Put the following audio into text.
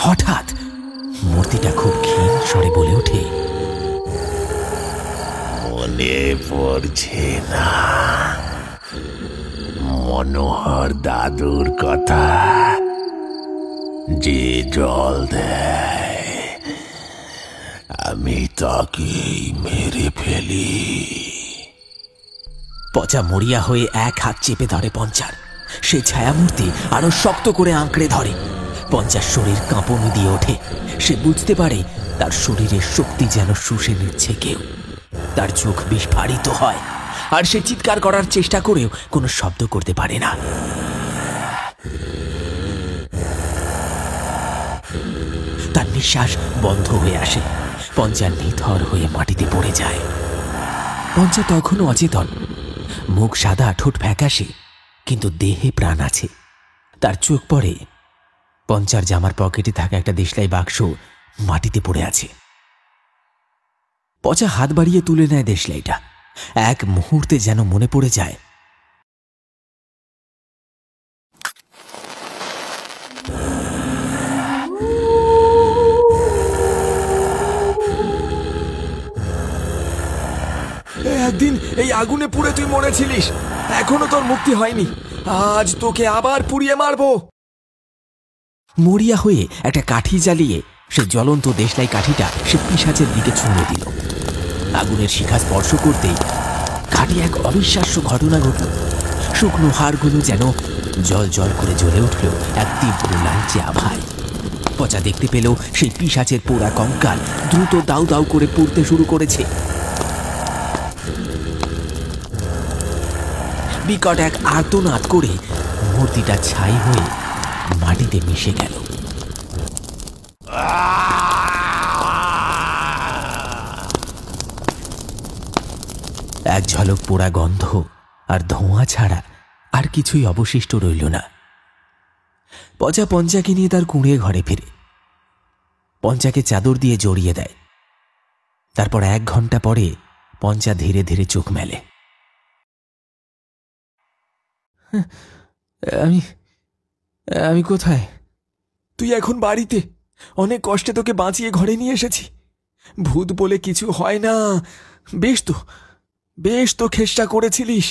হঠাৎ মূর্তিটা খুব ক্ষীণ স্বরে বলে ওঠে, মনে পড়ছে না মনোহর দাদুর কথা? যে জল দেয় আমি তাকেই মেরে ফেলি। পচা মরিয়া হয়ে এক হাত চেপে ধরে পঞ্চার। সে ছায়ামূর্তি আরো শক্ত করে আঁকড়ে ধরে। পঞ্চার শরীর কাঁপুনি দিয়ে ওঠে। সে বুঝতে পারে তার শরীরের শক্তি যেন শুষে নিচ্ছে কেউ। তার চোখ বিস্ফারিত হয়, আর সে চিৎকার করার চেষ্টা করেও কোনো শব্দ করতে পারে না। তার নিঃশ্বাস বন্ধ হয়ে আসে। পঞ্চা নিথর হয়ে মাটিতে পড়ে যায়। পঞ্চা তখনও অচেতন। মুখ সাদা, ঠোঁট ফ্যাকাশে, কিন্তু দেহে প্রাণ আছে। তার চোখ পড়ে পঞ্চার জামার পকেটে থাকা একটা দেশলাই বাক্স মাটিতে পড়ে আছে। পচা হাত বাড়িয়ে তুলে নেয় দেশলাইটা। এক মুহূর্তে যেন মনে পড়ে যায় একদিন এই আগুনে পুড়ে তুই মরেছিলিস, এখনো তোর মুক্তি হয়নি। আজ তোকে আবার পুড়িয়ে মারবো। মরিয়া হয়ে একটা কাঠি জ্বালিয়ে সে জ্বলন্ত দেশলাই কাঠিটা সে পিশাচের দিকে ছুঁড়ে দিল। আগুনের শিখা স্পর্শ করতেই কাঠি এক অবিশ্বাস্য ঘটনা ঘটল। শুকনো হাড়গুলো যেন জল জল করে জ্বলে উঠল এক তীব্র লালচে আভায়। পচা দেখতে পেল সেই পিশাচের পোড়া কঙ্কাল দ্রুত দাউ দাউ করে পুড়তে শুরু করেছে। বিকট এক আর্তনাদ করে মূর্তিটা ছাই হয়ে মাটিতে মিশে গেল। এক ঝলক পোড়া গন্ধ আর ধোঁয়া ছাড়া আর কিছুই অবশিষ্ট রইল না। পচা পঞ্চাকে নিয়ে তার কুঁড়ে ঘরে ফিরে। পঞ্চাকে চাদর দিয়ে জড়িয়ে দেয়। তারপর 1 ঘন্টা পরে পঞ্চা ধীরে ধীরে চোখ মেলে। আমি কোথায়? তুই এখন বাড়িতে। অনেক কষ্টে তোকে বাঁচিয়ে ঘরে নিয়ে এসেছি। ভূত বলে কিছু হয় না। বেশ তো খেষ্টা করেছিলিস।